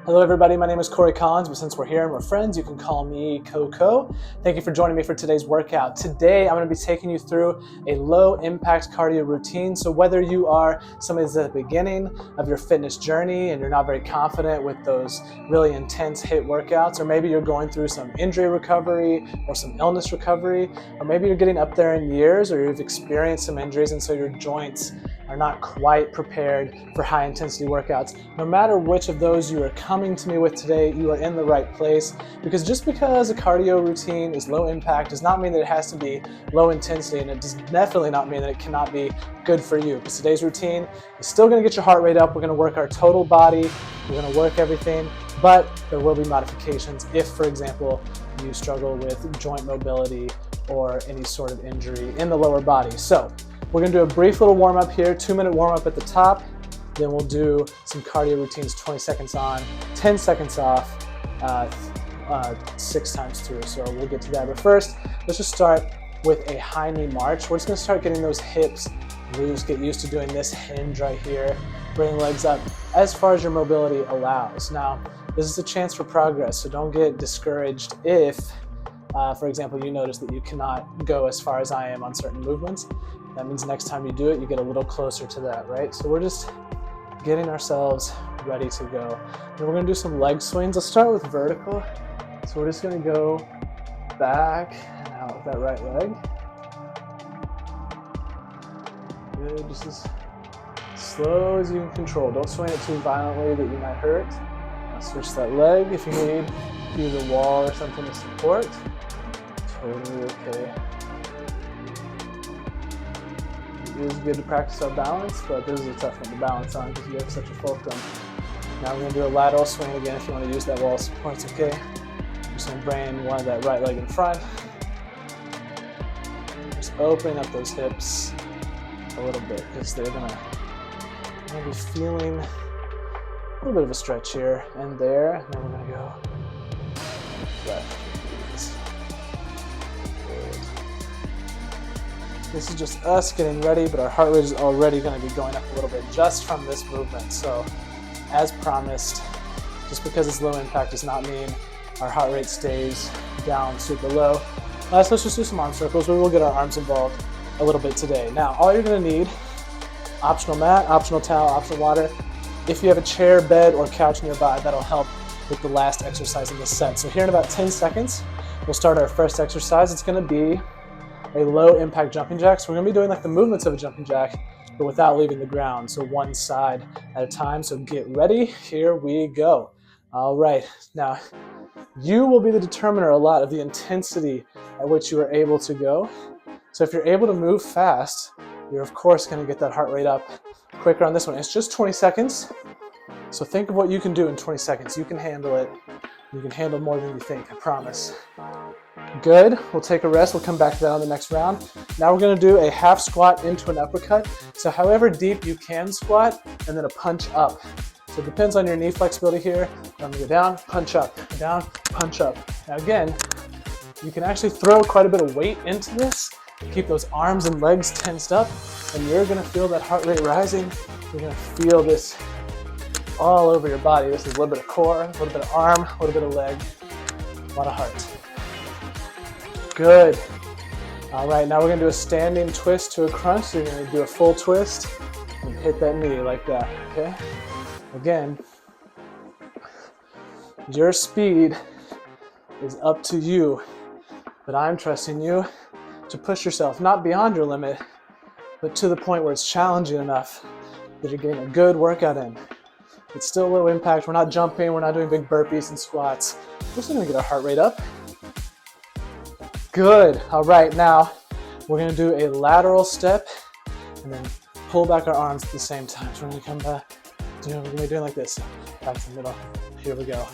Hello everybody, my name is Corey Collins, but since we're here and we're friends, you can call me CoCo. Thank you for joining me for today's workout. Today, I'm going to be taking you through a low impact cardio routine. So whether you are somebody that's at the beginning of your fitness journey and you're not very confident with those really intense HIIT workouts, or maybe you're going through some injury recovery or some illness recovery, or maybe you're getting up there in years or you've experienced some injuries and so your joints are not quite prepared for high intensity workouts. No matter which of those you are coming to me with today, you are in the right place, because just because a cardio routine is low impact does not mean that it has to be low intensity, and it does definitely not mean that it cannot be good for you. Because today's routine is still going to get your heart rate up. We're going to work our total body, we're going to work everything, but there will be modifications if, for example, you struggle with joint mobility or any sort of injury in the lower body. So we're going to do a brief little warm-up here, 2-minute warm-up at the top. Then we'll do some cardio routines, 20 seconds on, 10 seconds off, 6 times through. So we'll get to that. But first, let's just start with a high knee march. We're just going to start getting those hips loose, get used to doing this hinge right here. Bring legs up as far as your mobility allows. Now, this is a chance for progress, so don't get discouraged if, for example, you notice that you cannot go as far as I am on certain movements. That means next time you do it, you get a little closer to that, right? So we're just getting ourselves ready to go. Then we're gonna do some leg swings. Let's start with vertical. So we're just gonna go back and out with that right leg. Good, just as slow as you can control. Don't swing it too violently that you might hurt. Now switch that leg if you need either a wall or something to support. Totally okay. It is good to practice our balance, but this is a tough one to balance on because you have such a fulcrum. Now we're going to do a lateral swing again. If you want to use that wall support, it's okay. Just going to bring one of that right leg in front. Just opening up those hips a little bit because they're going to be feeling a little bit of a stretch here and there. And then we're going to go left. This is just us getting ready, but our heart rate is already going to be going up a little bit just from this movement. So, as promised, just because it's low impact does not mean our heart rate stays down super low. So let's just do some arm circles. We will get our arms involved a little bit today. Now, all you're going to need, optional mat, optional towel, optional water. If you have a chair, bed, or couch nearby, that'll help with the last exercise in this set. So here in about 10 seconds, we'll start our first exercise. It's going to be a low impact jumping jack. So we're gonna be doing like the movements of a jumping jack, but without leaving the ground. So one side at a time. So get ready, here we go. All right, now you will be the determiner a lot of the intensity at which you are able to go. So if you're able to move fast, you're of course gonna get that heart rate up quicker on this one. It's just 20 seconds. So think of what you can do in 20 seconds. You can handle it. You can handle more than you think, I promise. Good, we'll take a rest. We'll come back to that on the next round. Now we're gonna do a half squat into an uppercut. So however deep you can squat, and then a punch up. So it depends on your knee flexibility here. I'm gonna go down, punch up, down, punch up. Now again, you can actually throw quite a bit of weight into this. Keep those arms and legs tensed up, and you're gonna feel that heart rate rising. You're gonna feel this all over your body. This is a little bit of core, a little bit of arm, a little bit of leg, a lot of heart. Good. All right, now we're gonna do a standing twist to a crunch. So you're gonna do a full twist and hit that knee like that, okay? Again, your speed is up to you, but I'm trusting you to push yourself, not beyond your limit, but to the point where it's challenging enough that you're getting a good workout in. It's still low impact. We're not jumping. We're not doing big burpees and squats. We're still gonna get our heart rate up. Good. All right, now we're gonna do a lateral step and then pull back our arms at the same time. So we're gonna come back. We're gonna be doing like this. Back to the middle. Here we go.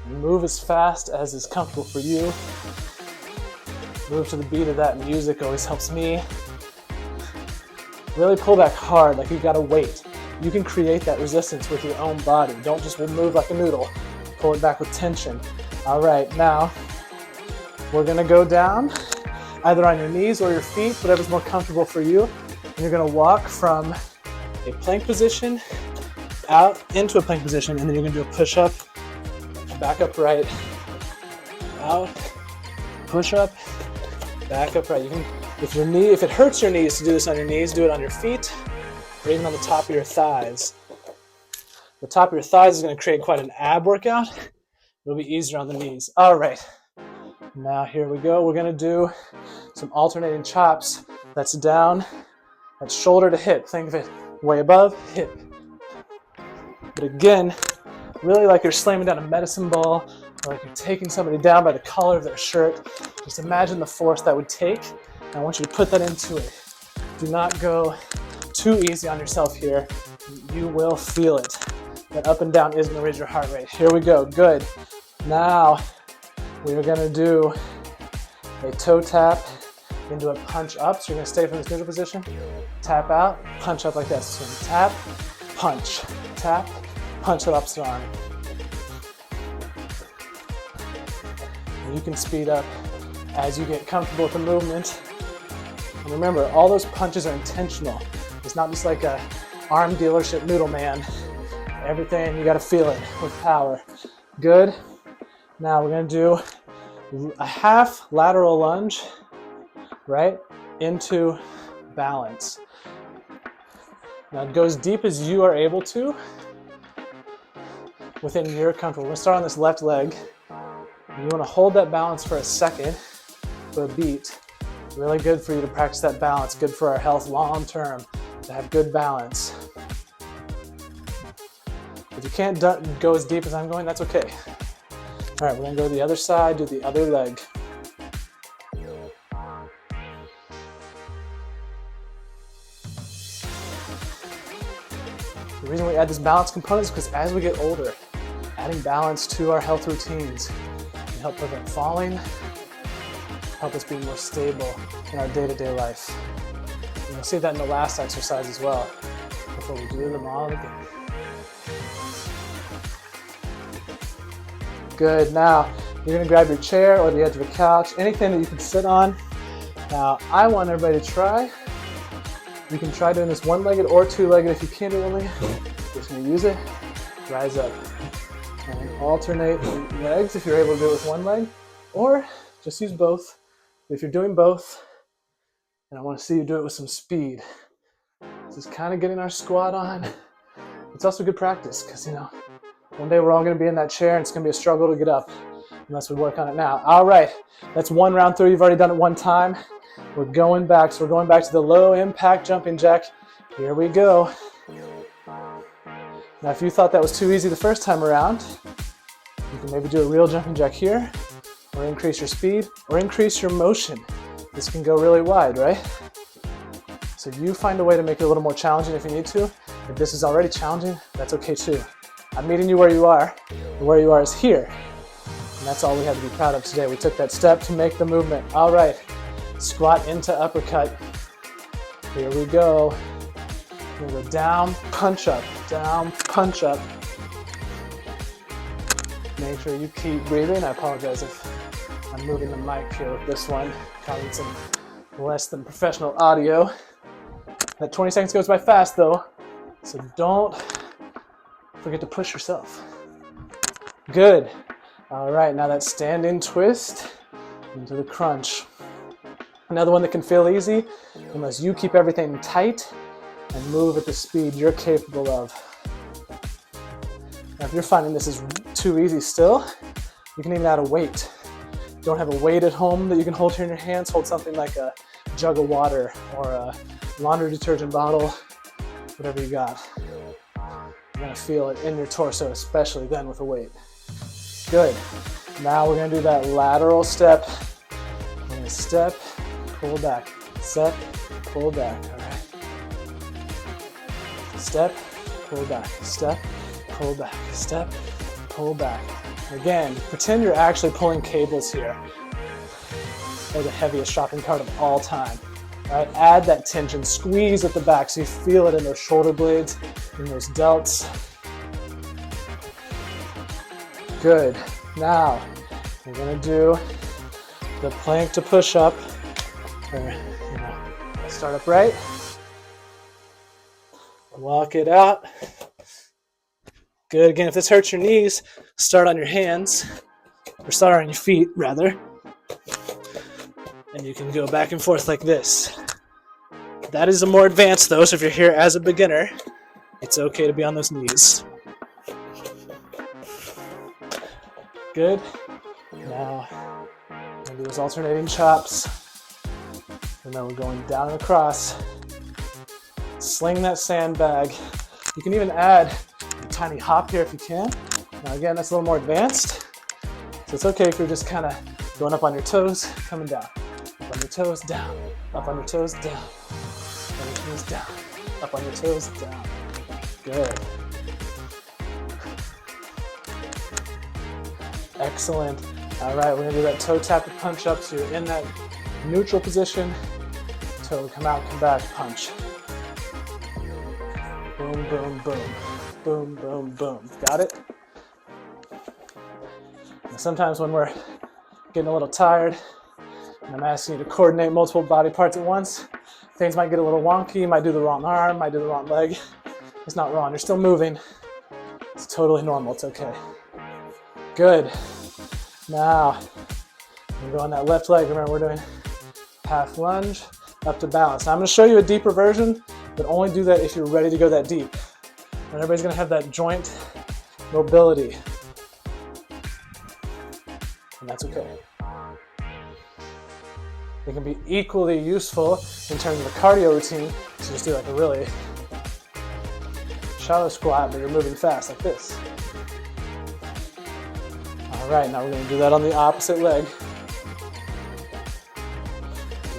Move as fast as is comfortable for you. Move to the beat of that music always helps me. Really pull back hard, like you gotta wait. You can create that resistance with your own body. Don't just move like a noodle. Pull it back with tension. All right, now we're gonna go down either on your knees or your feet, whatever's more comfortable for you. And you're gonna walk from a plank position, out into a plank position, and then you're gonna do a push-up, back upright, out, push-up, back upright. You can, if it hurts your knees to do this on your knees, do it on your feet, or even on the top of your thighs. The top of your thighs is gonna create quite an ab workout. It'll be easier on the knees. All right, now here we go. We're gonna do some alternating chops. That's down, that's shoulder to hip. Think of it way above, hip. But again, really like you're slamming down a medicine ball, or like you're taking somebody down by the collar of their shirt. Just imagine the force that would take, and I want you to put that into it. Do not go too easy on yourself here. You will feel it. That up and down is gonna raise your heart rate. Here we go, good. Now, we're gonna do a toe tap into a punch up. So you're gonna stay from this neutral position, tap out, punch up like this. So tap, punch, that opposite arm. And you can speed up as you get comfortable with the movement. And remember, all those punches are intentional. It's not just like a arm dealership noodle man. Everything, you gotta feel it with power. Good. Now we're gonna do a half lateral lunge, right, into balance. Now go as deep as you are able to within your comfort. We're gonna start on this left leg. You wanna hold that balance for a second, for a beat. Really good for you to practice that balance. Good for our health long term, to have good balance. If you can't go as deep as I'm going, that's okay. All right, we're gonna go to the other side, do the other leg. The reason we add this balance component is because as we get older, adding balance to our health routines can help prevent falling, help us be more stable in our day-to-day life. And you'll see that in the last exercise as well, before we do them all again. Good, now you're gonna grab your chair or the edge of a couch, anything that you can sit on. Now, I want everybody to try. You can try doing this one-legged or two-legged. If you can't do one-legged, just gonna use it, rise up. And alternate legs if you're able to do it with one leg, or just use both. If you're doing both, and I wanna see you do it with some speed. This is kind of getting our squat on. It's also good practice, because one day we're all gonna be in that chair and it's gonna be a struggle to get up unless we work on it now. All right, that's one round through. You've already done it one time. We're going back. So we're going back to the low impact jumping jack. Here we go. Now, if you thought that was too easy the first time around, you can maybe do a real jumping jack here, or increase your speed, or increase your motion. This can go really wide, right? So you find a way to make it a little more challenging if you need to. If this is already challenging, that's okay too. I'm meeting you where you are, and where you are is here. And that's all we have to be proud of today. We took that step to make the movement. All right, squat into uppercut. Here we go. We're gonna go down, punch up, down, punch up. Make sure you keep breathing. I apologize if I'm moving the mic here with this one, causing some less than professional audio. That 20 seconds goes by fast though, so don't forget to push yourself. Good. All right, now that standing twist into the crunch. Another one that can feel easy unless you keep everything tight and move at the speed you're capable of. Now, if you're finding this is too easy still, you can even add a weight. If you don't have a weight at home that you can hold here in your hands, hold something like a jug of water or a laundry detergent bottle, whatever you got. You're gonna feel it in your torso, especially then with a weight. Good. Now we're gonna do that lateral step. We're gonna step, pull back, step, pull back, all right? Step, pull back, step, pull back, step, pull back. Again, pretend you're actually pulling cables here. They're the heaviest shopping cart of all time. All right, add that tension, squeeze at the back so you feel it in those shoulder blades, in those delts. Good. Now, we're gonna do the plank to push up. Start upright. Walk it out. Good. Again, if this hurts your knees, start on your hands, or start on your feet, rather. And you can go back and forth like this. That is a more advanced, though, so if you're here as a beginner, it's okay to be on those knees. Good. Now, we're going to do those alternating chops. And then we're going down and across. Sling that sandbag. You can even add a tiny hop here if you can. Now again, that's a little more advanced. So it's okay if you're just kind of going up on your toes, coming down. Up on your toes, down. Up on your toes, down. Up on your toes, down. Up on your toes, down. Good. Excellent. All right, we're gonna do that toe tap to punch up. So you're in that neutral position. Toe will come out, come back, punch. Boom, boom, boom. Boom, boom, boom. Got it? And sometimes when we're getting a little tired, and I'm asking you to coordinate multiple body parts at once, things might get a little wonky. You might do the wrong arm, might do the wrong leg. It's not wrong. You're still moving. It's totally normal. It's okay. Good. Now, we're going on that left leg. Remember, we're doing half lunge up to balance. Now, I'm going to show you a deeper version, but only do that if you're ready to go that deep. And everybody's going to have that joint mobility. And that's okay. It can be equally useful in terms of a cardio routine. So just do like a really shallow squat, but you're moving fast like this. All right, now we're going to do that on the opposite leg.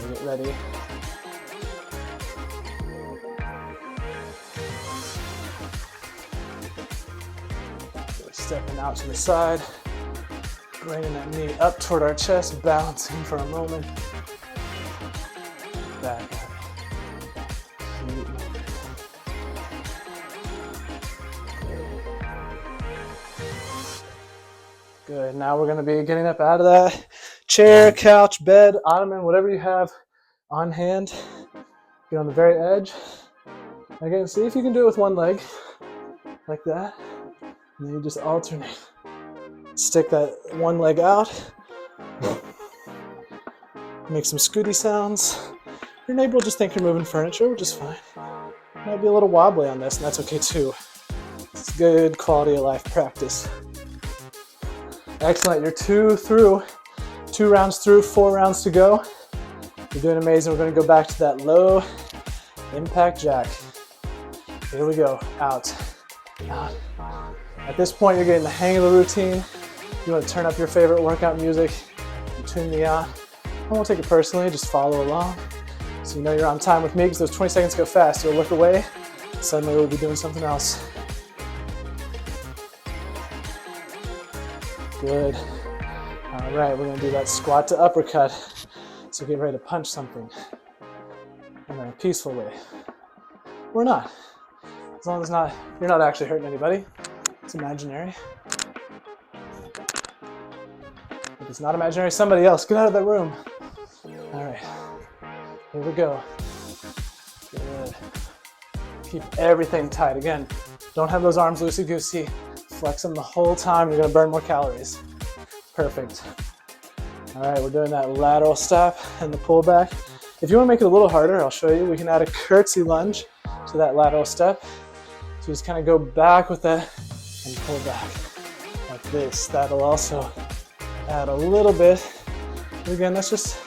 Get ready. Stepping out to the side, bringing that knee up toward our chest, balancing for a moment. Back up. Keep moving. Good. Now we're going to be getting up out of that chair, couch, bed, ottoman, whatever you have on hand. Get on the very edge. Again, see if you can do it with one leg, like that. And then you just alternate. Stick that one leg out. Make some scooty sounds. Your neighbor will just think you're moving furniture, which is fine. Might be a little wobbly on this, and that's okay too. It's good quality of life practice. Excellent. You're 2 rounds through, 4 rounds to go. You're doing amazing. We're going to go back to that low impact jack. Here we go. Out. Out. At this point, you're getting the hang of the routine. You want to turn up your favorite workout music and tune me out. I won't take it personally, just follow along. So you know you're on time with me because those 20 seconds go fast. You'll look away, suddenly we'll be doing something else. Good. All right, we're going to do that squat to uppercut. So get ready to punch something in a peaceful way. Or not. As long as you're not actually hurting anybody. It's imaginary. If it's not imaginary, somebody else, get out of that room. All right, here we go. Good. Keep everything tight. Again, don't have those arms loosey-goosey. Flex them the whole time. You're gonna burn more calories. Perfect. All right, we're doing that lateral step and the pull back. If you wanna make it a little harder, I'll show you. We can add a curtsy lunge to that lateral step. So just kind of go back with that and pull back like this. That'll also add a little bit. And again, that's just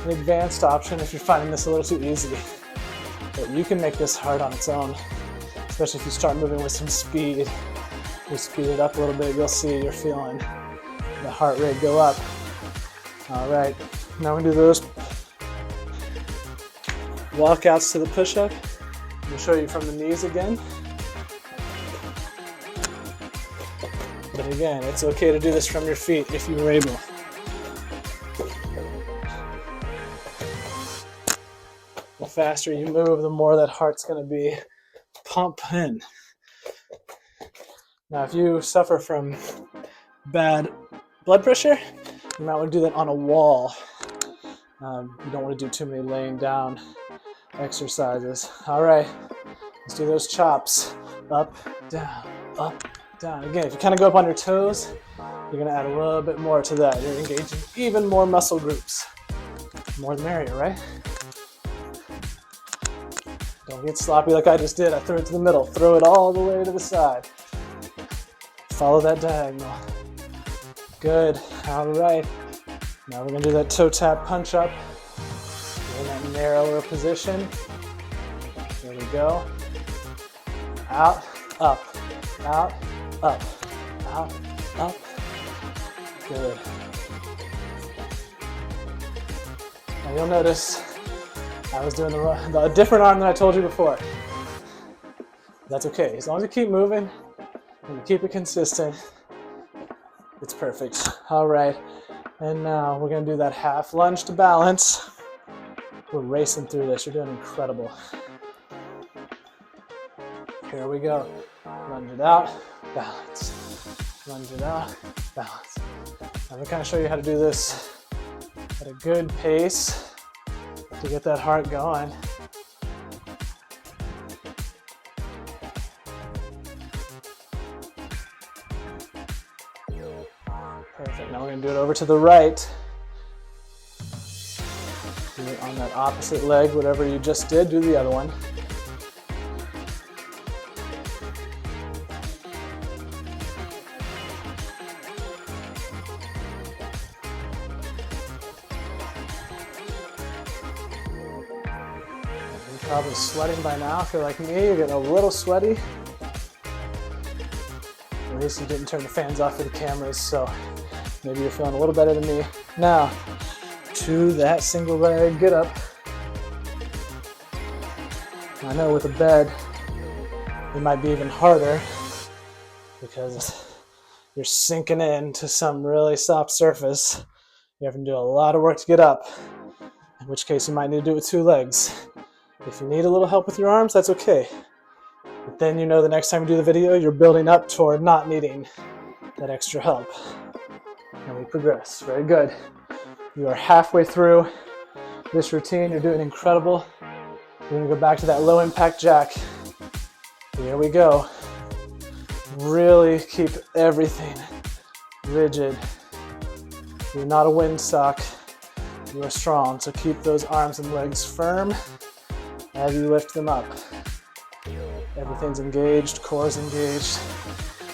an advanced option if you're finding this a little too easy. But you can make this hard on its own, especially if you start moving with some speed. You speed it up a little bit, you'll see you're feeling the heart rate go up. All right, now we do those walkouts to the push-up. I'll show you from the knees again. But again, it's okay to do this from your feet if you were able. The faster you move, the more that heart's going to be pumping. Now, if you suffer from bad blood pressure, you might want to do that on a wall. You don't want to do too many laying down exercises. All right, Let's do those chops. Up, down, up, down. Again, if you kind of go up on your toes, you're gonna add a little bit more to that. You're engaging even more muscle groups. More the merrier, right? Don't get sloppy like I just did. I threw it to the middle. Throw it all the way to the side. Follow that diagonal. Good, all right. Now we're gonna do that toe tap punch up. In that narrower position. There we go. Out, up, out, up, out, up. Good. Now you'll notice I was doing the different arm than I told you before. That's okay. As long as you keep moving and you keep it consistent, it's perfect. All right. And now we're going to do that half lunge to balance. We're racing through this. You're doing incredible. Here we go. Lunge it out, balance. Lunge it out, balance. I'm going to kind of show you how to do this at a good pace to get that heart going. Perfect. Now we're going to do it over to the right. Do it on that opposite leg. Whatever you just did, do the other one. You're probably sweating by now. If you're like me, you're getting a little sweaty. At least you didn't turn the fans off for the cameras, so maybe you're feeling a little better than me. Now, to that single leg, get up. I know with a bed, it might be even harder because you're sinking into some really soft surface. You have to do a lot of work to get up, in which case you might need to do it with two legs. If you need a little help with your arms, that's okay. But then you know the next time you do the video, you're building up toward not needing that extra help. And we progress. Very good. You are halfway through this routine. You're doing incredible. We're going to go back to that low impact jack. Here we go. Really keep everything rigid. You're not a windsock. You are strong. So keep those arms and legs firm as you lift them up. Everything's engaged, core's engaged,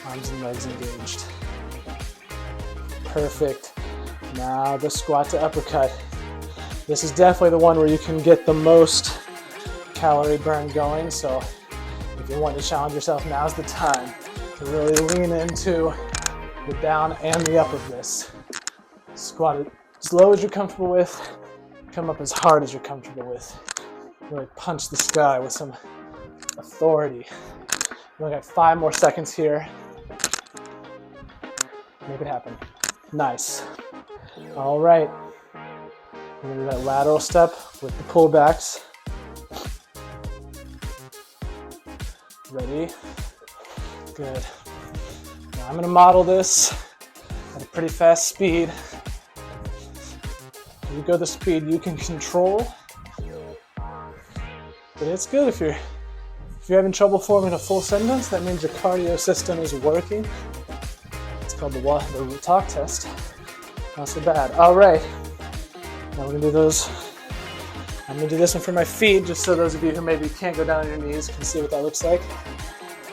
arms and legs engaged. Perfect. Now the squat to uppercut. This is definitely the one where you can get the most calorie burn going. So if you want to challenge yourself, now's the time to really lean into the down and the up of this. Squat it as low as you're comfortable with. Come up as hard as you're comfortable with. Really punch the sky with some authority. We only got 5 more seconds here. Make it happen. Nice. All right. We're going to do that lateral step with the pullbacks. Ready? Good. Now I'm going to model this at a pretty fast speed. You go the speed you can control. But it's good if you're having trouble forming a full sentence. That means your cardio system is working. It's called the talk test. Not so bad. All right. Now we're gonna do those. I'm gonna do this one for my feet, just so those of you who maybe can't go down on your knees can see what that looks like.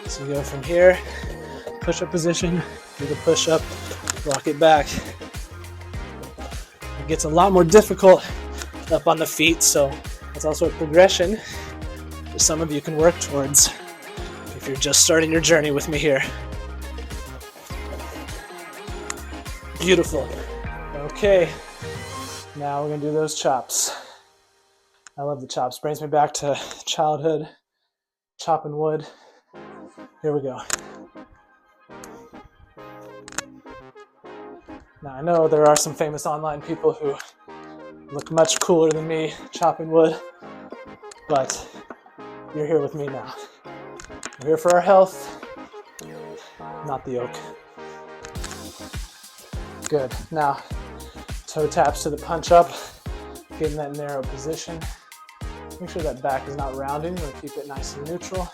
So you go from here, push-up position, do the push-up, rock it back. It gets a lot more difficult up on the feet, so that's also a progression that some of you can work towards if you're just starting your journey with me here. Beautiful. Okay, now we're gonna do those chops. I love the chops. Brings me back to childhood, chopping wood. Here we go. Now I know there are some famous online people who look much cooler than me chopping wood, but you're here with me now. We're here for our health, not the yoke. Good. Now, toe taps to the punch up, get in that narrow position. Make sure that back is not rounding. We're going to keep it nice and neutral.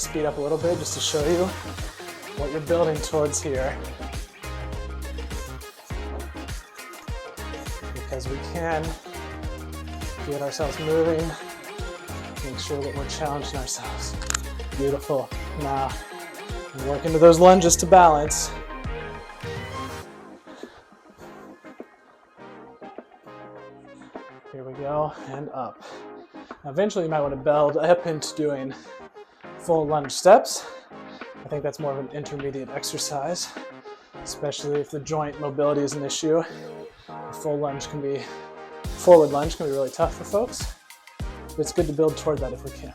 speed up a little bit just to show you what you're building towards here. Because we can get ourselves moving, make sure that we're challenging ourselves. Beautiful. Now, work into those lunges to balance. Here we go, and up. Now, eventually you might want to build up into doing full lunge steps. I think that's more of an intermediate exercise, especially if the joint mobility is an issue. A forward lunge can be really tough for folks, but it's good to build toward that if we can.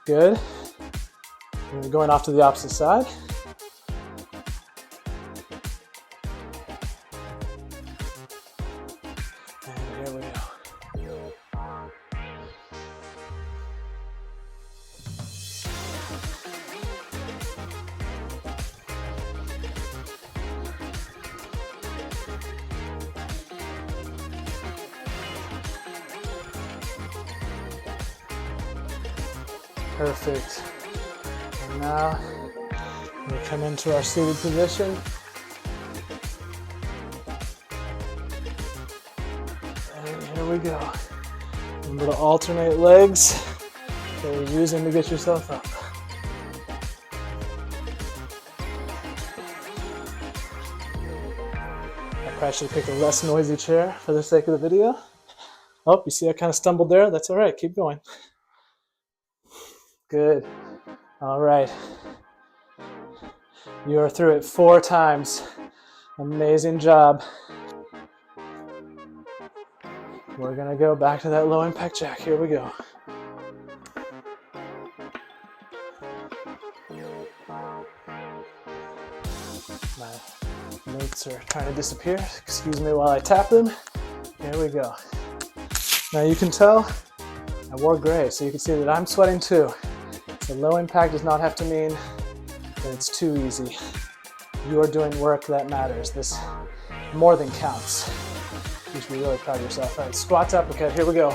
Good. We're going off to the opposite side. And here we go. Perfect. And now we come into our seated position. And here we go. Remember to alternate legs that you're using to get yourself up. I probably should have picked a less noisy chair for the sake of the video. Oh, you see I kind of stumbled there? That's all right, keep going. Good. All right. You are through it 4 times. Amazing job. We're gonna go back to that low impact jack. Here we go. My notes are trying to disappear. Excuse me while I tap them. Here we go. Now you can tell I wore gray, so you can see that I'm sweating too. So low impact does not have to mean that it's too easy. You are doing work that matters. This more than counts. You should be really proud of yourself. All right, squats uppercut, here we go.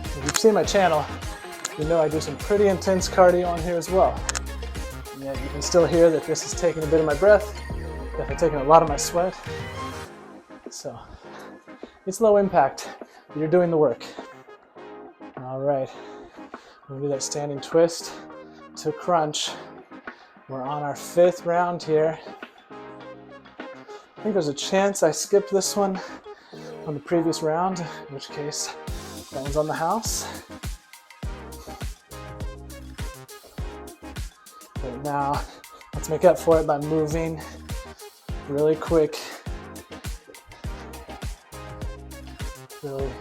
If you've seen my channel, you know I do some pretty intense cardio on here as well. And yet you can still hear that this is taking a bit of my breath, definitely taking a lot of my sweat. So it's low impact. You're doing the work. All right, we're gonna do that standing twist to crunch. We're on our 5th round here. I think there's a chance I skipped this one on the previous round, in which case that one's on the house. But now, let's make up for it by moving really quick. Really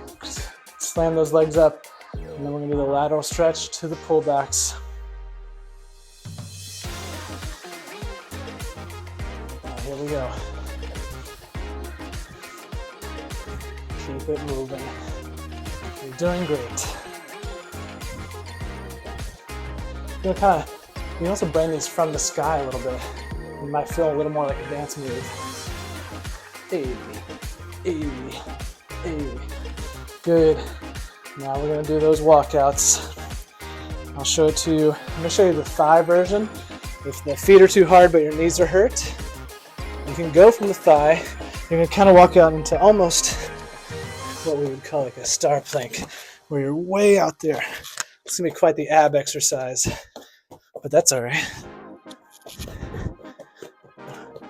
slam those legs up, and then we're gonna do the lateral stretch to the pullbacks. Here we go. Keep it moving. You're doing great. You can also bring these from the sky a little bit. You might feel a little more like a dance move. Hey. Good. Now we're going to do those walkouts. I'll show it to you. I'm going to show you the thigh version. If the feet are too hard but your knees are hurt, you can go from the thigh. You're going to kind of walk out into almost what we would call like a star plank, where you're way out there. It's going to be quite the ab exercise, but that's all right.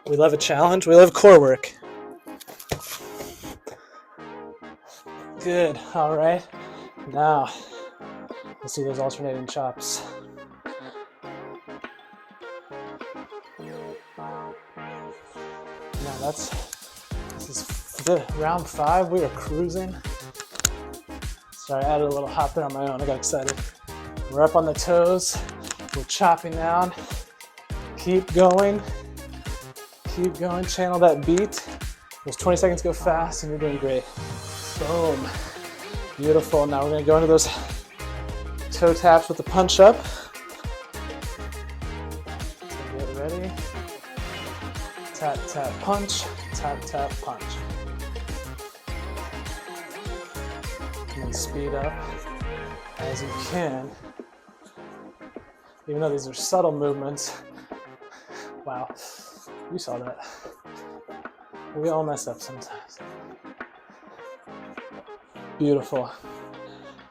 We love a challenge. We love core work. Good. All right. Now, let's do those alternating chops. Now this is the round 5. We are cruising. Sorry, I added a little hop there on my own. I got excited. We're up on the toes. We're chopping down. Keep going. Keep going. Channel that beat. Those 20 seconds go fast, and you're doing great. Boom. Beautiful. Now we're going to go into those toe taps with the punch up. So get ready. Tap, tap, punch. Tap, tap, punch. and speed up as you can. Even though these are subtle movements. Wow, you saw that. We all mess up sometimes. Beautiful.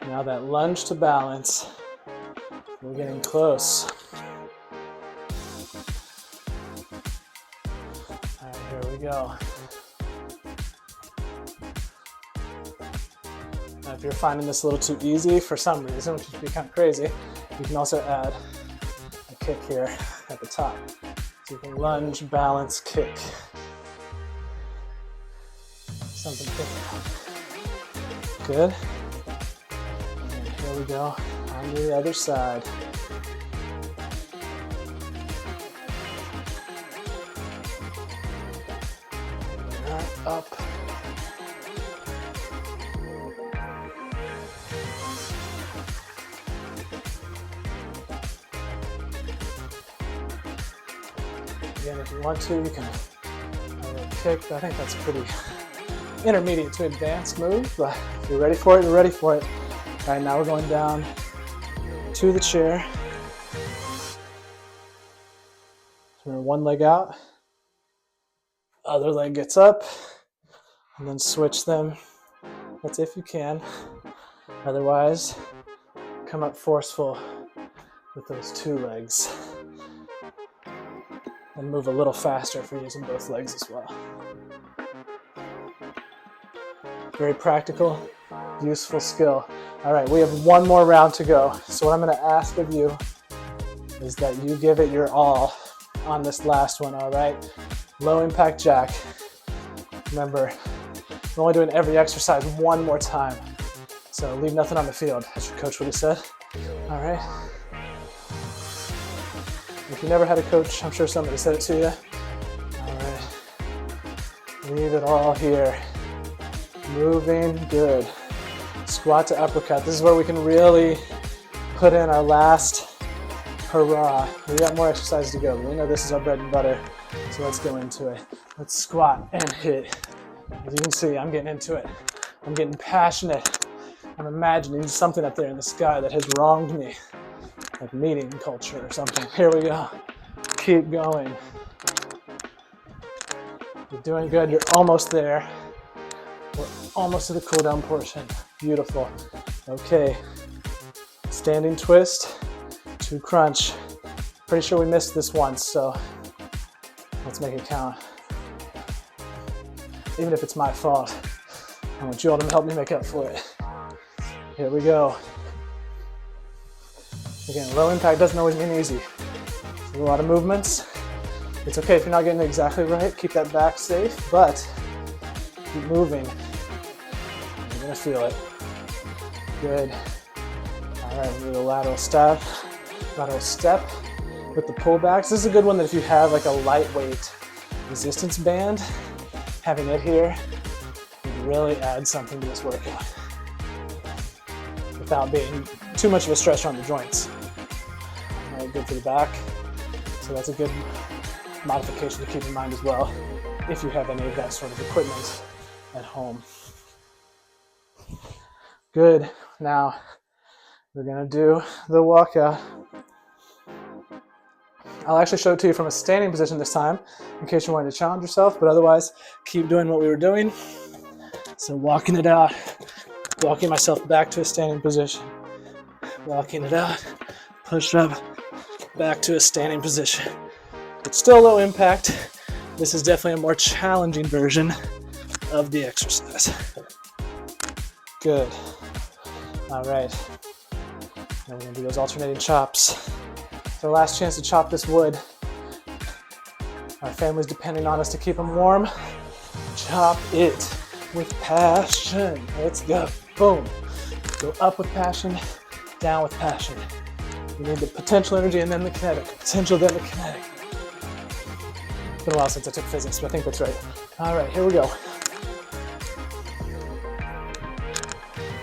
Now that lunge to balance. We're getting close. All right, here we go. Now, if you're finding this a little too easy for some reason, which would be kind of crazy, you can also add a kick here at the top. So you can lunge, balance, kick. Something different. Good. And here we go on the other side. Right, up. Again, if you want to, you can have a little kick, but I think that's a pretty intermediate to advanced move, but if you're ready for it, you're ready for it. All right, now we're going down to the chair. Turn one leg out, other leg gets up, and then switch them. That's if you can. Otherwise, come up forceful with those two legs. And move a little faster if you're using both legs as well. Very practical, useful skill. All right, we have one more round to go. So what I'm gonna ask of you is that you give it your all on this last one, all right? Low impact jack. Remember, we're only doing every exercise one more time. So leave nothing on the field, as your coach would have said. All right. If you never had a coach, I'm sure somebody said it to you. All right. Leave it all here. Moving, good. Squat to uppercut. This is where we can really put in our last hurrah. We got more exercise to go, but we know this is our bread and butter. So let's go into it. Let's squat and hit. As you can see, I'm getting into it. I'm getting passionate. I'm imagining something up there in the sky that has wronged me. Like meeting culture or something. Here we go. Keep going. You're doing good. You're almost there. We're almost to the cool down portion. Beautiful. Okay. Standing twist to crunch. Pretty sure we missed this once, so let's make it count. Even if it's my fault, I want you all to help me make up for it. Here we go. Again, low impact doesn't always mean easy. There's a lot of movements. It's okay if you're not getting it exactly right. Keep that back safe, but keep moving. You're gonna feel it. Good. All right, we'll do the lateral step with the pullbacks. This is a good one that if you have like a lightweight resistance band, having it here would really add something to this workout without being too much of a stressor on the joints. All right, good for the back. So that's a good modification to keep in mind as well if you have any of that sort of equipment at home. Good. Now we're gonna do the walkout. I'll actually show it to you from a standing position this time in case you wanted to challenge yourself, but otherwise keep doing what we were doing. So walking it out, walking myself back to a standing position, walking it out, push up, back to a standing position. It's still low impact. This is definitely a more challenging version of the exercise. Good. All right. Now we're gonna do those alternating chops. It's our last chance to chop this wood. Our family's depending on us to keep them warm. Chop it with passion. Let's go. Boom. Go up with passion, down with passion. You need the potential energy and then the kinetic. Potential, then the kinetic. It's been a while since I took physics, but I think that's right. All right, here we go.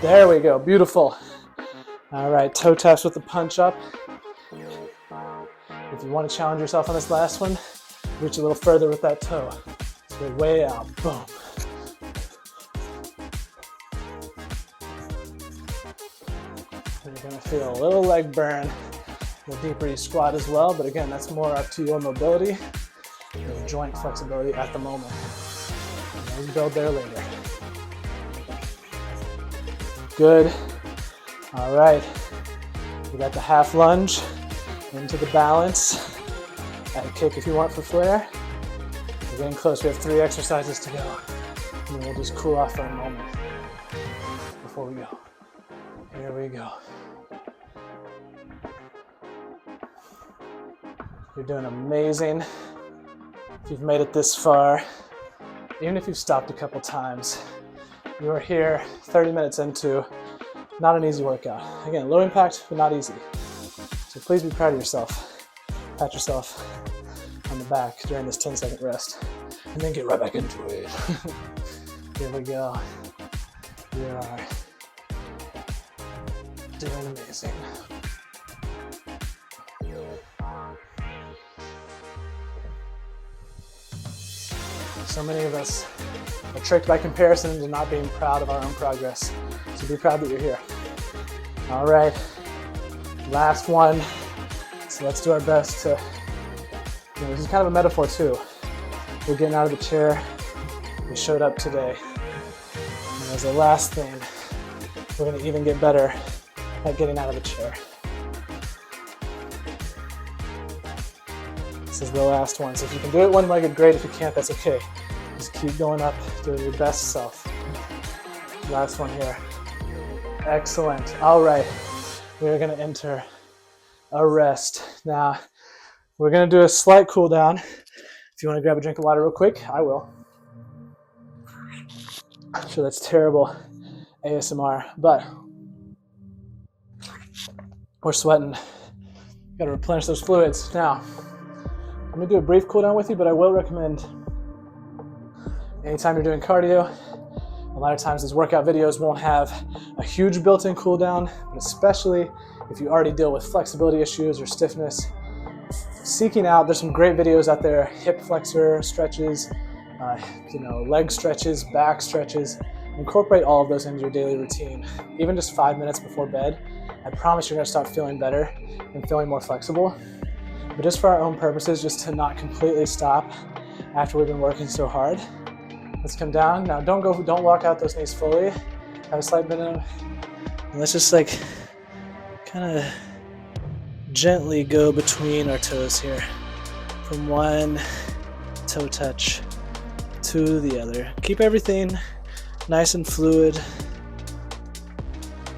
There we go, beautiful. All right, toe taps with the punch up. If you want to challenge yourself on this last one, reach a little further with that toe. So we're way out, boom. feel a little leg burn the deeper you squat as well, but again, that's more up to your mobility, your joint flexibility at the moment. And build there later. Good. All right. We got the half lunge into the balance. Add a kick if you want for flair. We're getting close. We have 3 exercises to go. And we'll just cool off for a moment before we go. Here we go. You're doing amazing. If you've made it this far, even if you've stopped a couple times, you are here 30 minutes into not an easy workout. Again, low impact, but not easy. So please be proud of yourself. Pat yourself on the back during this 10-second rest, and then get right back into it. Here we go. You are doing amazing. So many of us are tricked by comparison into not being proud of our own progress. So be proud that you're here. All right, last one. So let's do our best to, this is kind of a metaphor too. We're getting out of the chair. We showed up today. And as the last thing, we're gonna even get better at getting out of the chair. This is the last one. So if you can do it one leg, great. If you can't, that's okay. Just keep going up, doing your best self. Last one here. Excellent. All right, we're gonna enter a rest. Now, we're gonna do a slight cool down. If you wanna grab a drink of water real quick, I will. I'm sure that's terrible ASMR, but we're sweating. Gotta replenish those fluids. Now, I'm gonna do a brief cool down with you, but I will recommend anytime you're doing cardio, a lot of times these workout videos won't have a huge built-in cool down, but especially if you already deal with flexibility issues or stiffness, seeking out, there's some great videos out there, hip flexor stretches, leg stretches, back stretches. Incorporate all of those into your daily routine. Even just 5 minutes before bed, I promise you're gonna start feeling better and feeling more flexible. But just for our own purposes, just to not completely stop after we've been working so hard. Let's come down. Now don't walk out those knees fully. Have a slight bend in them. And let's just kind of gently go between our toes here. From one toe touch to the other. Keep everything nice and fluid.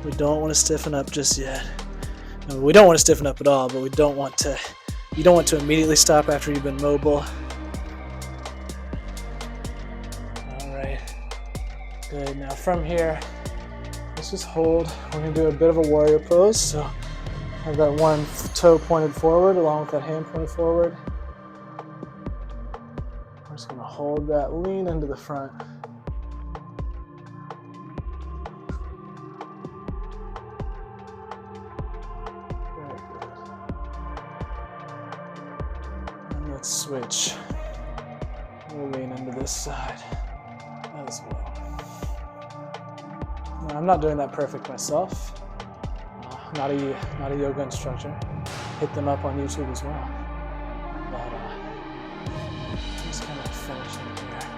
We don't want to stiffen up just yet. No, we don't want to stiffen up at all, but you don't want to immediately stop after you've been mobile. Good, now from here, let's just hold. We're gonna do a bit of a warrior pose. So have that one toe pointed forward along with that hand pointed forward. We're just gonna hold that, lean into the front. Very good. And let's switch. We'll lean into this side as well. I'm not doing that perfect myself. Not a yoga instructor. Hit them up on YouTube as well. But just kind of finishing here.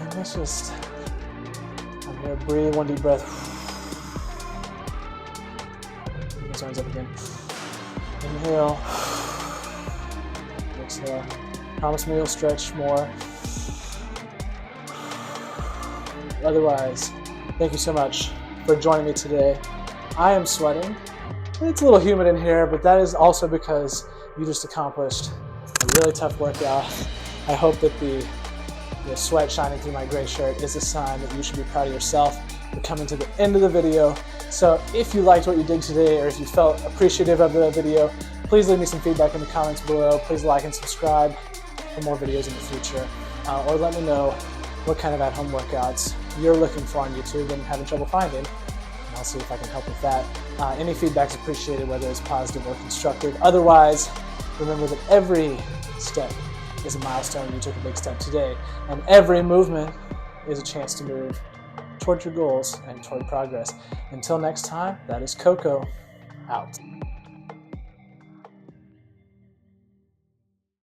And let's just, I'm gonna breathe, one deep breath. Those arms up again. Inhale. Exhale. Promise me you'll stretch more. Otherwise, thank you so much for joining me today. I am sweating. It's a little humid in here, but that is also because you just accomplished a really tough workout. I hope that the sweat shining through my gray shirt is a sign that you should be proud of yourself. We're coming to the end of the video. So if you liked what you did today, or if you felt appreciative of the video, please leave me some feedback in the comments below. Please like and subscribe for more videos in the future. Or let me know what kind of at-home workouts you're looking for on YouTube and having trouble finding. And I'll see if I can help with that. Any feedback's appreciated, whether it's positive or constructive. Otherwise, remember that every step is a milestone. You took a big step today, and every movement is a chance to move toward your goals and toward progress. Until next time, that is CoCo out.